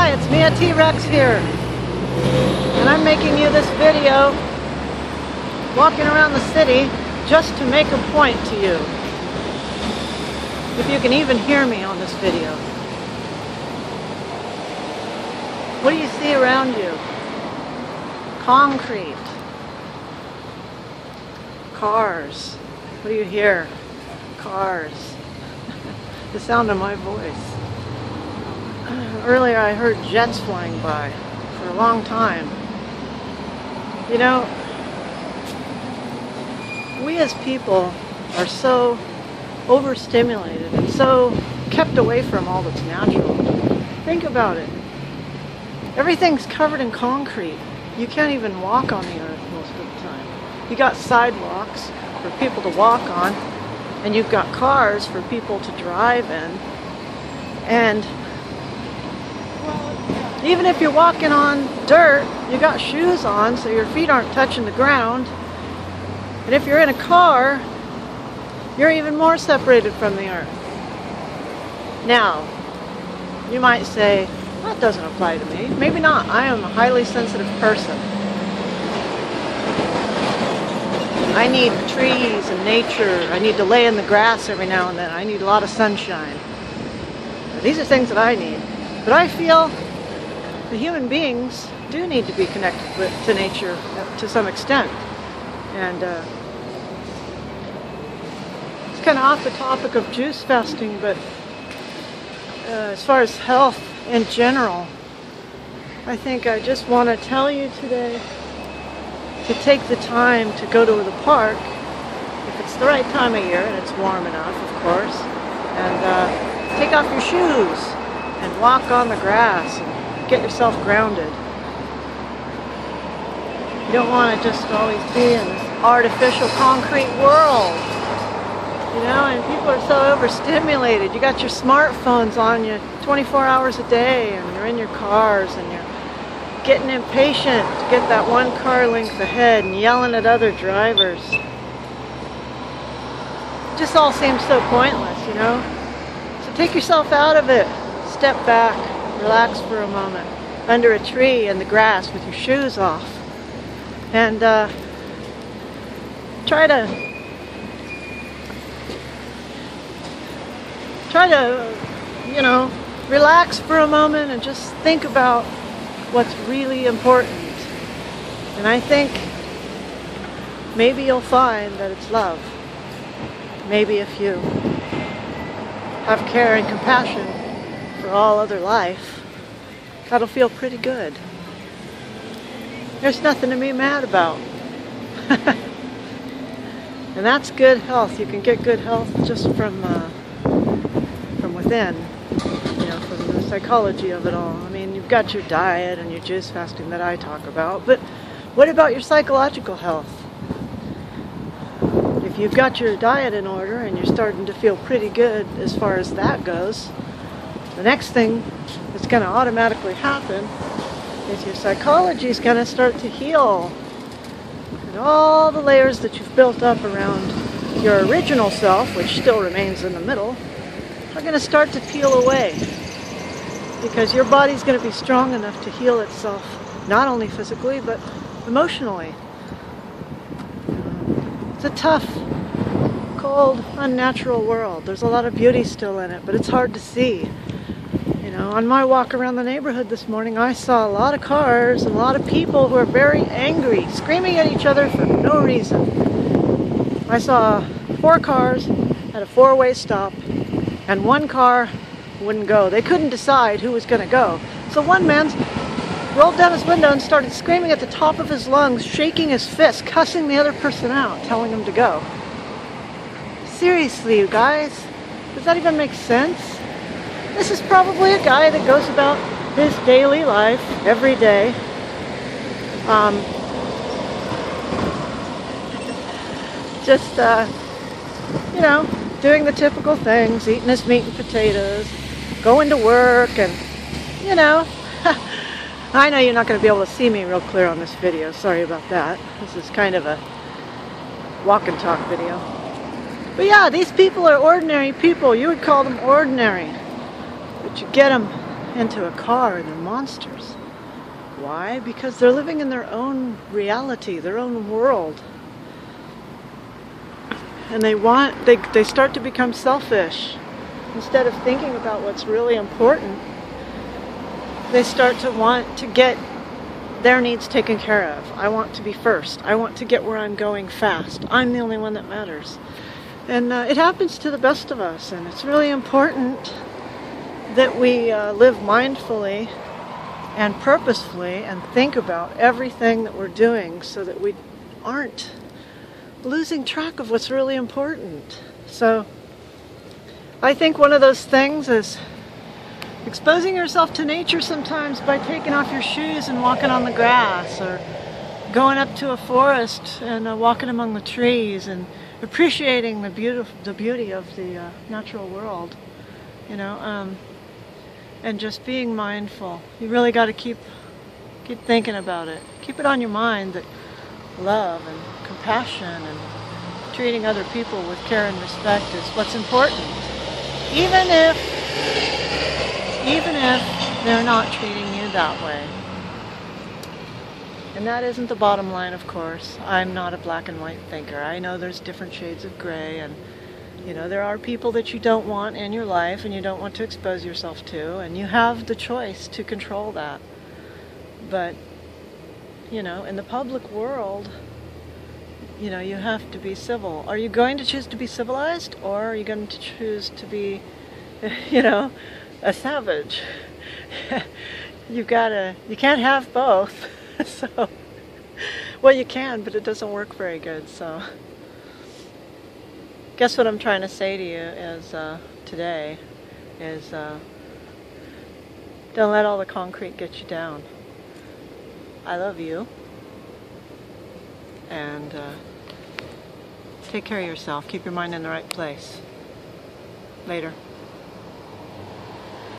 Hi, it's me, T-Rex here, and I'm making you this video walking around the city just to make a point to you. If you can even hear me on this video. What do you see around you? Concrete. Cars. What do you hear? Cars. The sound of my voice. Earlier I heard jets flying by for a long time. You know, we as people are so overstimulated and so kept away from all that's natural. Think about it. Everything's covered in concrete. You can't even walk on the earth most of the time. You got sidewalks for people to walk on, and you've got cars for people to drive in. And even if you're walking on dirt, you got shoes on so your feet aren't touching the ground. And if you're in a car, you're even more separated from the earth. Now, you might say, that doesn't apply to me. Maybe not. I am a highly sensitive person. I need trees and nature. I need to lay in the grass every now and then. I need a lot of sunshine. These are things that I need. But I feel the human beings do need to be connected to nature to some extent. And it's kind of off the topic of juice fasting, but as far as health in general, I think I just want to tell you today to take the time to go to the park, if it's the right time of year and it's warm enough, of course, and take off your shoes and walk on the grass and get yourself grounded. You don't want to just always be in this artificial concrete world. You know, and people are so overstimulated. You got your smartphones on you 24 hours a day, and you're in your cars, and you're getting impatient to get that one car length ahead and yelling at other drivers. It just all seems so pointless, you know? So take yourself out of it. Step back. Relax for a moment under a tree in the grass with your shoes off, and try to you know, relax for a moment and just think about what's really important. And I think maybe you'll find that it's love. Maybe if you have care and compassion for all other life, that'll feel pretty good. There's nothing to be mad about. And that's good health. You can get good health just from within, you know, from the psychology of it all. I mean, you've got your diet and your juice fasting that I talk about, but what about your psychological health? If you've got your diet in order and you're starting to feel pretty good as far as that goes, the next thing that's going to automatically happen is your psychology is going to start to heal. And all the layers that you've built up around your original self, which still remains in the middle, are going to start to peel away. Because your body's going to be strong enough to heal itself, not only physically, but emotionally. It's a tough, cold, unnatural world. There's a lot of beauty still in it, but it's hard to see. You know, on my walk around the neighborhood this morning, I saw a lot of cars and a lot of people who are very angry, screaming at each other for no reason. I saw 4 cars at a 4-way stop, and 1 car wouldn't go. They couldn't decide who was going to go. So one man rolled down his window and started screaming at the top of his lungs, shaking his fist, cussing the other person out, telling him to go. Seriously, you guys? Does that even make sense? This is probably a guy that goes about his daily life every day. You know, doing the typical things, eating his meat and potatoes, going to work, and, you know, I know you're not going to be able to see me real clear on this video. Sorry about that. This is kind of a walk and talk video. But yeah, these people are ordinary people. You would call them ordinary. But you get them into a car, they're monsters. Why? Because they're living in their own reality, their own world. And they start to become selfish. Instead of thinking about what's really important, they start to want to get their needs taken care of. I want to be first. I want to get where I'm going fast. I'm the only one that matters. And it happens to the best of us, and it's really important that we live mindfully and purposefully and think about everything that we're doing so that we aren't losing track of what's really important. So I think one of those things is exposing yourself to nature sometimes by taking off your shoes and walking on the grass, or going up to a forest and walking among the trees and appreciating the beauty of the natural world, you know, and just being mindful. You really got to keep thinking about it. Keep it on your mind that love and compassion and treating other people with care and respect is what's important, even if they're not treating you that way. And that isn't the bottom line, of course. I'm not a black and white thinker. I know there's different shades of gray, and you know, there are people that you don't want in your life and you don't want to expose yourself to, and you have the choice to control that. But, you know, in the public world, you know, you have to be civil. Are you going to choose to be civilized, or are you going to choose to be, you know, a savage? You can't have both. So, well, you can, but it doesn't work very good. So, guess what I'm trying to say to you is today is don't let all the concrete get you down. I love you, and take care of yourself. Keep your mind in the right place. Later.